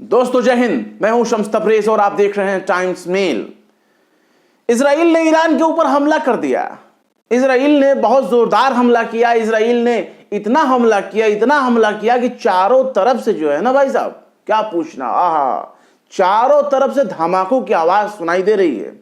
दोस्तों जय हिंद, मैं हूं शम्स तबरेज और आप देख रहे हैं टाइम्स मेल। इजराइल ने ईरान के ऊपर हमला कर दिया। इजराइल ने बहुत जोरदार हमला किया। इजराइल ने इतना हमला किया कि चारों तरफ से जो है ना भाई साहब, क्या पूछना, आहा, चारों तरफ से धमाकों की आवाज सुनाई दे रही है।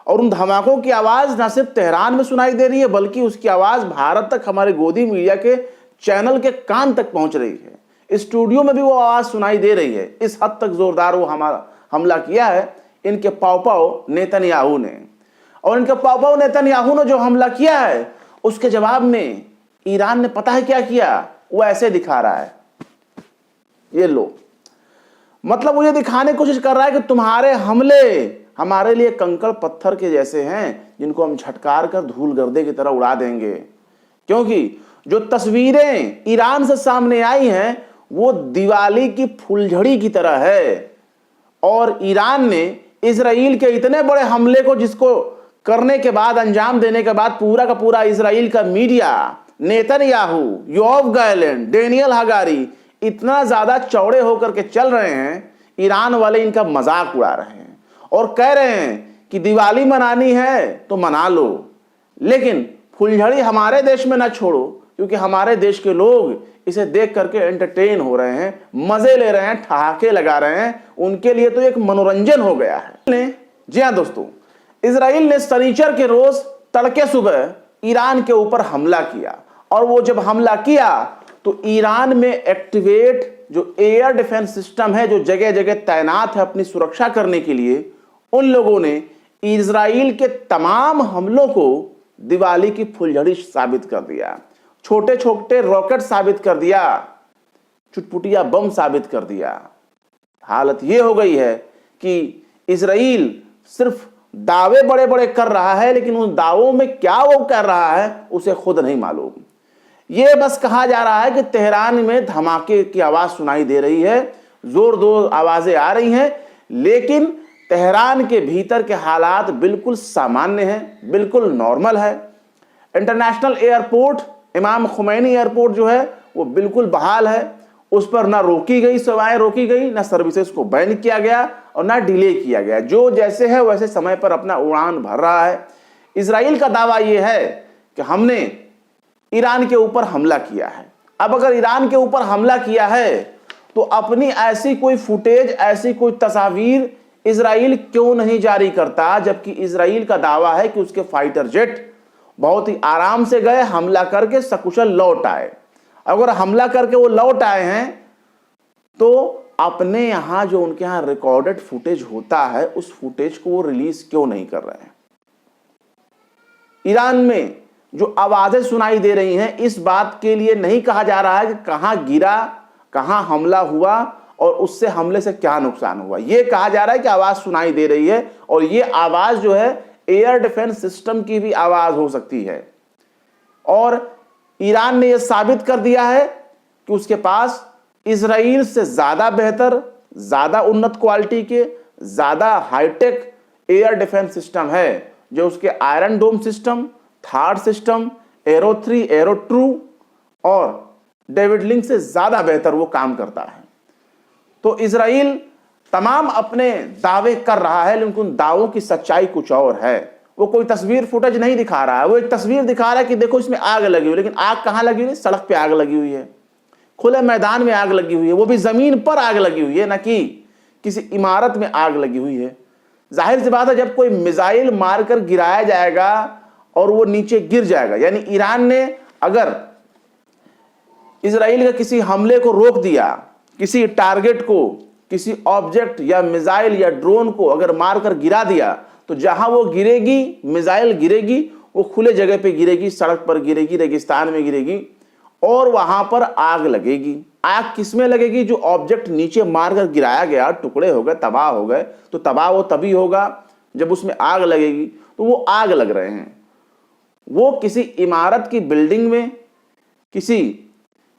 और उन धमाकों की आवाज ना सिर्फ तेहरान में सुनाई दे रही है, बल्कि उसकी आवाज भारत तक, हमारे गोदी मीडिया के चैनल के कान तक पहुंच रही है। स्टूडियो में भी वो आवाज सुनाई दे रही है। इस हद तक जोरदार वो हमारा हमला किया है इनके पाव नेतन्याहू ने। और इनके पाव नेतन्याहू ने जो हमला किया है, उसके जवाब में ईरान ने पता है क्या किया? वो ऐसे दिखा रहा है, ये लो, मतलब वो ये दिखाने की कोशिश कर रहा है कि तुम्हारे हमले हमारे लिए कंकड़ पत्थर के जैसे हैं, जिनको हम झटकार कर धूल गर्दे की तरह उड़ा देंगे। क्योंकि जो तस्वीरें ईरान से सामने आई हैं वो दिवाली की फुलझड़ी की तरह है। और ईरान ने इजराइल के इतने बड़े हमले को, जिसको करने के बाद, अंजाम देने के बाद, पूरा का पूरा इजराइल का media, Netanyahu, Yoav Gallant, Daniel Hagari इतना ज्यादा चौड़े होकर के चल रहे हैं, ईरान वाले इनका मजाक उड़ा रहे हैं और कह रहे हैं कि दिवाली मनानी है तो मना लो, लेकिन फुलझड़ी हमारे देश में ना छोड़ो, क्योंकि हमारे देश के लोग इसे देख करके एंटरटेन हो रहे हैं, मजे ले रहे हैं, ठहाके लगा रहे हैं। उनके लिए तो एक मनोरंजन हो गया है। जी हाँ दोस्तों, इजराइल ने शनिचर के रोज तड़के सुबह ईरान के ऊपर हमला किया। और वो जब हमला किया तो ईरान में एक्टिवेट जो एयर डिफेंस सिस्टम है, जो जगह जगह तैनात है अपनी सुरक्षा करने के लिए, उन लोगों ने इजराइल के तमाम हमलों को दिवाली की फुलझड़ी साबित कर दिया। छोटे छोटे रॉकेट साबित कर दिया, चुटपुटिया बम साबित कर दिया। हालत यह हो गई है कि इजराइल सिर्फ दावे बड़े बड़े कर रहा है, लेकिन उन दावों में क्या वो कर रहा है उसे खुद नहीं मालूम। यह बस कहा जा रहा है कि तेहरान में धमाके की आवाज सुनाई दे रही है, जोर आवाजें आ रही हैं, लेकिन तेहरान के भीतर के हालात बिल्कुल सामान्य हैं, बिल्कुल नॉर्मल है। इंटरनेशनल एयरपोर्ट, इमाम खुमैनी एयरपोर्ट जो है वो बिल्कुल बहाल है। उस पर ना रोकी गई सेवाएं रोकी गई, ना सर्विसेज को बैन किया गया और ना डिले किया गया। जो जैसे है वैसे समय पर अपना उड़ान भर रहा है। इजराइल का दावा यह है कि हमने ईरान के ऊपर हमला किया है। अब अगर ईरान के ऊपर हमला किया है तो अपनी ऐसी कोई फुटेज, ऐसी कोई तस्वीर इजराइल क्यों नहीं जारी करता, जबकि इजराइल का दावा है कि उसके फाइटर जेट बहुत ही आराम से गए, हमला करके सकुशल लौट आए। अगर हमला करके वो लौट आए हैं तो अपने यहां जो उनके यहां रिकॉर्डेड फुटेज होता है, उस फुटेज को वो रिलीज क्यों नहीं कर रहे हैं? ईरान में जो आवाजें सुनाई दे रही हैं, इस बात के लिए नहीं कहा जा रहा है कि कहां गिरा, कहां हमला हुआ और उससे हमले से क्या नुकसान हुआ। यह कहा जा रहा है कि आवाज सुनाई दे रही है और यह आवाज जो है एयर डिफेंस सिस्टम की भी आवाज हो सकती है। और ईरान ने यह साबित कर दिया है कि उसके पास इजराइल से ज्यादा बेहतर, ज्यादा उन्नत क्वालिटी के, ज्यादा हाईटेक एयर डिफेंस सिस्टम है, जो उसके iron dome system, THAAD system, arrow 3, arrow 2 और डेविड लिंक से ज्यादा बेहतर वो काम करता है। तो इजराइल तमाम अपने दावे कर रहा है, लेकिन उन दावों की सच्चाई कुछ और है। वो कोई तस्वीर फुटेज नहीं दिखा रहा है, वो एक तस्वीर दिखा रहा है कि देखो इसमें आग लगी हुई, लेकिन आग कहां लगी हुई है? सड़क पे आग लगी हुई है, खुले मैदान में आग लगी हुई है, वो भी जमीन पर आग लगी हुई है, ना कि किसी इमारत में आग लगी हुई है। जाहिर सी बात है, जब कोई मिसाइल मारकर गिराया जाएगा और वो नीचे गिर जाएगा, यानी ईरान ने अगर इजराइल के किसी हमले को रोक दिया, किसी टारगेट को, किसी ऑब्जेक्ट या मिसाइल या ड्रोन को अगर मारकर गिरा दिया, तो जहां वो गिरेगी, मिसाइल गिरेगी, वो खुले जगह पे गिरेगी, सड़क पर गिरेगी, रेगिस्तान में गिरेगी और वहां पर आग लगेगी। आग किसमें लगेगी? जो ऑब्जेक्ट नीचे मारकर गिराया गया, टुकड़े हो गए, तबाह हो गए, तो तबाह वो तभी होगा जब उसमें आग लगेगी। तो वो आग लग रहे हैं, वो किसी इमारत की बिल्डिंग में, किसी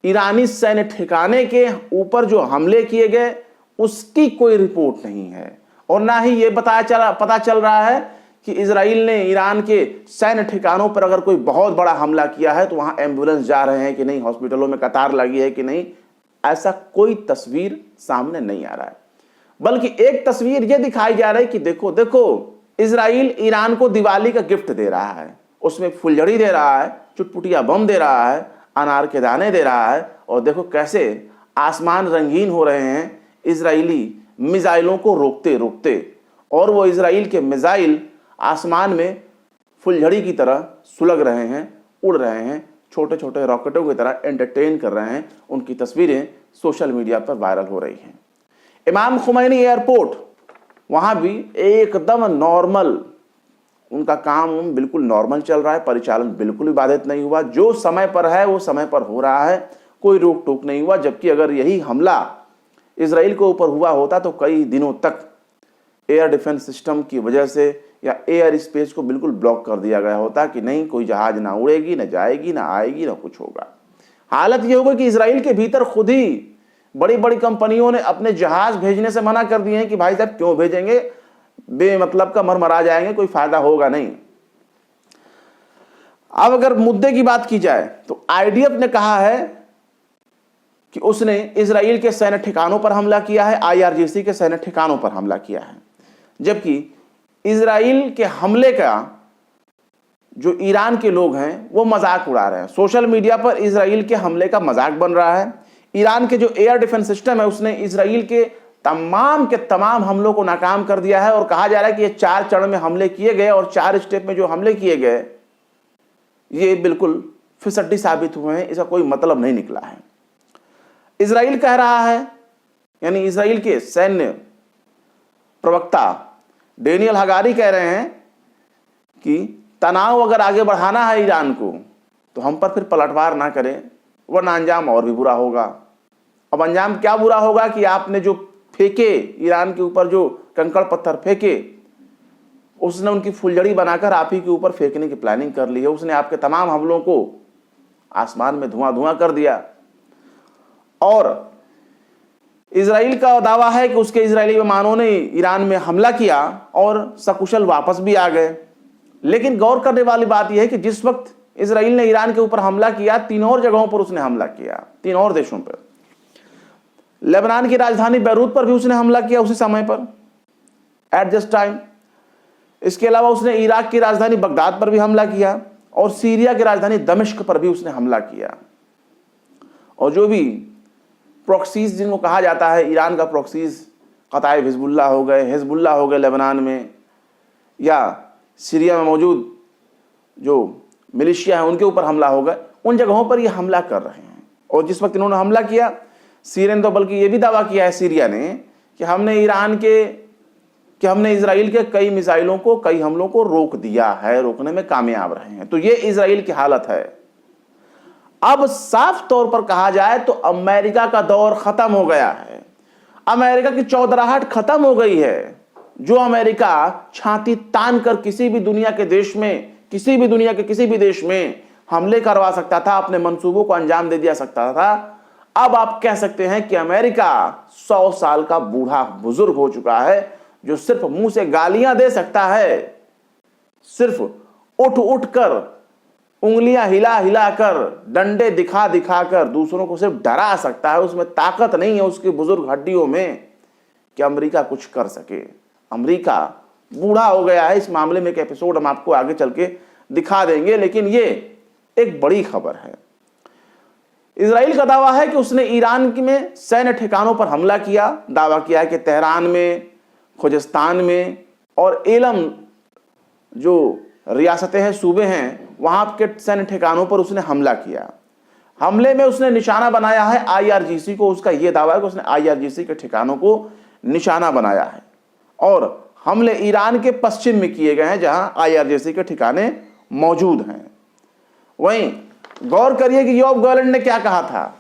ईरानी सैन्य ठिकाने के ऊपर जो हमले किए गए, उसकी कोई रिपोर्ट नहीं है। और ना ही ये पता चल रहा है कि इजराइल ने ईरान के सैन्य ठिकानों पर अगर कोई बहुत बड़ा हमला किया है तो वहां एम्बुलेंस जा रहे हैं कि नहीं, हॉस्पिटलों में कतार लगी है कि नहीं, ऐसा कोई तस्वीर सामने नहीं आ रहा है। बल्कि एक तस्वीर ये दिखाई जा रही कि देखो देखो इजराइल ईरान को दिवाली का गिफ्ट दे रहा है, उसमें फुलझड़ी दे रहा है, चुटपुटिया बम दे रहा है, अनार के दाने दे रहा है, और देखो कैसे आसमान रंगीन हो रहे हैं इजरायली मिसाइलों को रोकते रोकते, और वो इजराइल के मिसाइल आसमान में फुलझड़ी की तरह सुलग रहे हैं, उड़ रहे हैं, छोटे छोटे रॉकेटों की तरह एंटरटेन कर रहे हैं। उनकी तस्वीरें सोशल मीडिया पर वायरल हो रही हैं। इमाम खुमैनी एयरपोर्ट, वहाँ भी एकदम नॉर्मल, उनका काम बिल्कुल नॉर्मल चल रहा है, परिचालन बिल्कुल भी बाधित नहीं हुआ, जो समय पर है वो समय पर हो रहा है, कोई रोक टोक नहीं हुआ। जबकि अगर यही हमला इजराइल के ऊपर हुआ होता तो कई दिनों तक एयर डिफेंस सिस्टम की वजह से या एयर स्पेस को बिल्कुल ब्लॉक कर दिया गया होता कि नहीं, कोई जहाज ना उड़ेगी, ना जाएगी, ना आएगी, ना कुछ होगा। हालत ये होगी कि इजराइल के भीतर खुद ही बड़ी बड़ी कंपनियों ने अपने जहाज भेजने से मना कर दिए हैं कि भाई साहब क्यों भेजेंगे, बेमतलब का मरमरा जाएंगे, कोई फायदा होगा नहीं। अब अगर मुद्दे की बात की जाए तो आईडीएफ ने कहा है कि उसने इजराइल के सैन्य ठिकानों पर हमला किया है, आईआरजीसी के सैन्य ठिकानों पर हमला किया है। जबकि इजराइल के हमले का जो ईरान के लोग हैं वो मजाक उड़ा रहे हैं। सोशल मीडिया पर इजराइल के हमले का मजाक बन रहा है। ईरान के जो एयर डिफेंस सिस्टम है उसने इजराइल के तमाम हमलों को नाकाम कर दिया है, और कहा जा रहा है कि ये 4 चरण में हमले किए गए और 4 स्टेप में जो हमले किए गए ये बिल्कुल फिसड्डी साबित हुए हैं, इसका कोई मतलब नहीं निकला है। इजराइल कह रहा है, यानी इजराइल के सैन्य प्रवक्ता डेनियल हगारी कह रहे हैं कि तनाव अगर आगे बढ़ाना है ईरान को तो हम पर फिर पलटवार ना करें, वरना अंजाम और भी बुरा होगा। अब अंजाम क्या बुरा होगा कि आपने जो फेंके, ईरान के ऊपर जो कंकड़ पत्थर फेंके, उसने उनकी फुलझड़ी बनाकर आप ही के ऊपर फेंकने की प्लानिंग कर ली है। उसने आपके तमाम हमलों को आसमान में धुआं धुआं कर दिया। और इजराइल का दावा है कि उसके इजरायली विमानों ने ईरान में हमला किया और सकुशल वापस भी आ गए। लेकिन गौर करने वाली बात यह है कि जिस वक्त इजराइल ने ईरान के ऊपर हमला किया, 3 और जगहों पर उसने हमला किया, 3 और देशों पर। लेबनान की राजधानी बैरूत पर भी उसने हमला किया उसी समय पर, एट दिस टाइम। इसके अलावा उसने इराक की राजधानी बगदाद पर भी हमला किया और सीरिया की राजधानी दमिश्क पर भी उसने हमला किया। और जो भी प्रॉक्सीज जिनको कहा जाता है, ईरान का प्रॉक्सीज क़ताए हिजबुल्लाह हो गए, हिजबुल्लाह हो गए लेबनान में, या सीरिया में मौजूद जो मिलिशिया है उनके ऊपर हमला हो गए, उन जगहों पर ये हमला कर रहे हैं। और जिस वक्त इन्होंने हमला किया, सीरिया ने तो बल्कि ये भी दावा किया है सीरिया ने कि हमने इजराइल के कई मिसाइलों को, कई हमलों को रोक दिया है, रोकने में कामयाब रहे हैं। तो ये इजराइल की हालत है। अब साफ तौर पर कहा जाए तो अमेरिका का दौर खत्म हो गया है, अमेरिका की चौधराहट खत्म हो गई है। जो अमेरिका छाती तान कर किसी भी दुनिया के देश में, किसी भी दुनिया के किसी भी देश में हमले करवा सकता था, अपने मंसूबों को अंजाम दे दिया सकता था, अब आप कह सकते हैं कि अमेरिका 100 साल का बूढ़ा बुजुर्ग हो चुका है, जो सिर्फ मुंह से गालियां दे सकता है, सिर्फ उठ उठ कर, उंगलियां हिला हिला कर, डंडे दिखा दिखा कर दूसरों को सिर्फ डरा सकता है। उसमें ताकत नहीं है उसकी बुजुर्ग हड्डियों में कि अमेरिका कुछ कर सके। अमेरिका बूढ़ा हो गया है। इस मामले में एक एपिसोड हम आपको आगे चल के दिखा देंगे, लेकिन ये एक बड़ी खबर है। इजराइल का दावा है कि उसने ईरान में सैन्य ठिकानों पर हमला किया। दावा किया है कि तेहरान में, खुजिस्तान में और एलम जो रियासतें हैं, सूबे हैं, वहां के सैन्य ठिकानों पर उसने हमला किया। हमले में उसने निशाना बनाया है आईआरजीसी को। उसका यह दावा है कि उसने आईआरजीसी के ठिकानों को निशाना बनाया है। और हमले ईरान के पश्चिम में किए गए हैं जहां आईआरजीसी के ठिकाने मौजूद हैं। वहीं गौर करिए कि योव गैलेंट ने क्या कहा था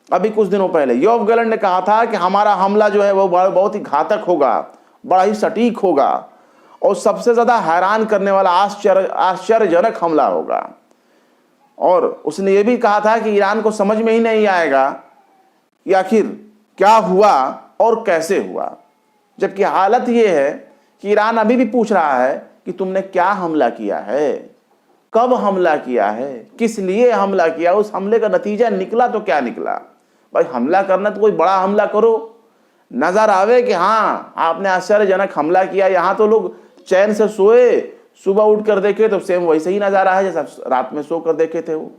अभी कुछ दिनों पहले। योव गैलेंट ने कहा था कि हमारा हमला जो है वो बहुत ही घातक होगा, बड़ा ही सटीक होगा और सबसे ज्यादा हैरान करने वाला आश्चर्यजनक हमला होगा। और उसने ये भी कहा था कि ईरान को समझ में ही नहीं आएगा कि आखिर क्या हुआ और कैसे हुआ। जबकि हालत ये है कि ईरान अभी भी पूछ रहा है कि तुमने क्या हमला किया है, कब हमला किया है, किस लिए हमला किया, उस हमले का नतीजा निकला तो क्या निकला। भाई हमला करना तो कोई बड़ा हमला करो, नजर आवे कि हाँ आपने आश्चर्यजनक हमला किया, यहां तो लोग चैन से सोए, सुबह उठ कर देखे तो सेम वैसे ही नजारा है जैसा रात में सो कर देखे थे वो।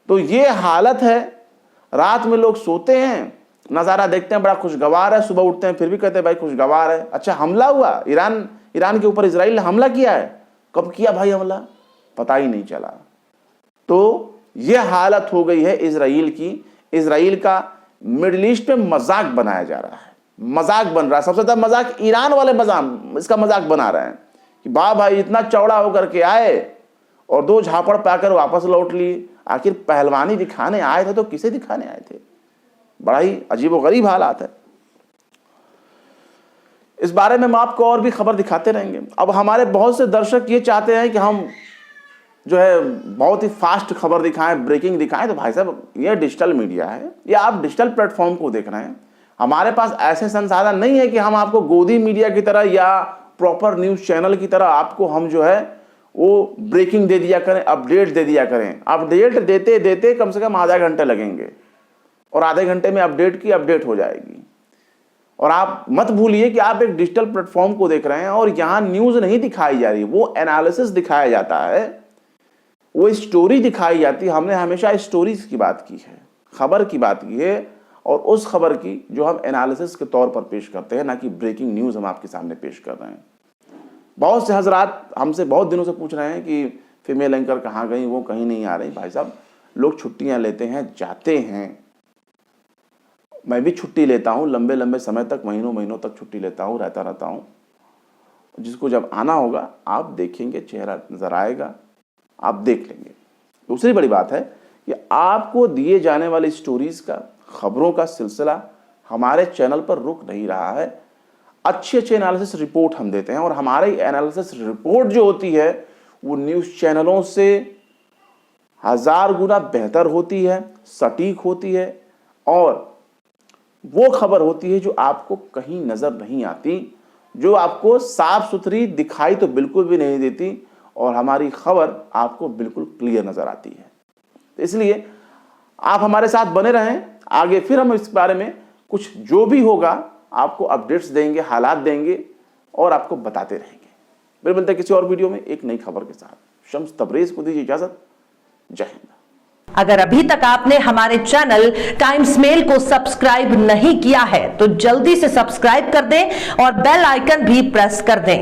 तो ये हालत है, रात में लोग सोते हैं, नजारा देखते हैं बड़ा खुशगवार है, सुबह उठते हैं फिर भी कहते हैं भाई खुशगवार है। अच्छा हमला हुआ, ईरान के ऊपर इजराइल ने हमला किया है, कब किया भाई हमला, पता ही नहीं चला। तो ये हालत हो गई है इजराइल की। इजराइल का मिडिल ईस्ट में मजाक बनाया जा रहा है, मजाक बन रहा है। सबसे ज्यादा मजाक ईरान वाले इसका मजाक बना रहे हैं कि वाह भाई इतना चौड़ा होकर के आए और 2 झापड़ पाकर वापस लौट लिए। आखिर पहलवानी दिखाने आए थे तो किसे दिखाने आए थे? बड़ा ही अजीबोगरीब हालात है। इस बारे में हम आपको और भी खबर दिखाते रहेंगे। अब हमारे बहुत से दर्शक ये चाहते हैं कि हम जो है बहुत ही फास्ट खबर दिखाएं, ब्रेकिंग दिखाएं। तो भाई साहब ये डिजिटल मीडिया है, या आप डिजिटल प्लेटफॉर्म को देख रहे हैं। हमारे पास ऐसे संसाधन नहीं है कि हम आपको गोदी मीडिया की तरह या प्रॉपर न्यूज चैनल की तरह आपको हम जो है वो ब्रेकिंग दे दिया करें, अपडेट दे दिया करें। अपडेट देते देते कम से कम आधा घंटे लगेंगे और आधे घंटे में अपडेट की अपडेट हो जाएगी। और आप मत भूलिए कि आप एक डिजिटल प्लेटफॉर्म को देख रहे हैं और यहाँ न्यूज नहीं दिखाई जा रही, वो एनालिसिस दिखाया जाता है, वो स्टोरी दिखाई जाती है। हमने हमेशा स्टोरीज की बात की है, खबर की बात की है, और उस खबर की जो हम एनालिसिस के तौर पर पेश करते हैं, ना कि ब्रेकिंग न्यूज हम आपके सामने पेश कर रहे हैं। बहुत से हजरात हमसे बहुत दिनों से पूछ रहे हैं कि फीमेल एंकर कहाँ गई, वो कहीं नहीं आ रही। भाई साहब लोग छुट्टियां लेते हैं, जाते हैं, मैं भी छुट्टी लेता हूँ, लंबे लंबे समय तक, महीनों महीनों तक छुट्टी लेता हूँ, रहता हूँ। जिसको जब आना होगा आप देखेंगे, चेहरा नजर आएगा, आप देख लेंगे। दूसरी बड़ी बात है कि आपको दिए जाने वाली स्टोरीज का, खबरों का सिलसिला हमारे चैनल पर रुक नहीं रहा है। अच्छे एनालिसिस रिपोर्ट हम देते हैं और हमारी एनालिसिस रिपोर्ट जो होती है वो न्यूज़ चैनलों से 1000 गुना बेहतर होती है, सटीक होती है, और वो खबर होती है जो आपको कहीं नजर नहीं आती, जो आपको साफ सुथरी दिखाई तो बिल्कुल भी नहीं देती, और हमारी खबर आपको बिल्कुल क्लियर नजर आती है। तो इसलिए आप हमारे साथ बने रहें, आगे फिर हम इस बारे में कुछ जो भी होगा आपको अपडेट्स देंगे, हालात देंगे और आपको बताते रहेंगे। फिर मिलते हैं किसी और वीडियो में एक नई खबर के साथ। शम्स तबरेज को दीजिए इजाजत। जय हिंद। अगर अभी तक आपने हमारे चैनल टाइम्स मेल को सब्सक्राइब नहीं किया है तो जल्दी से सब्सक्राइब कर दें और बेल आइकन भी प्रेस कर दें।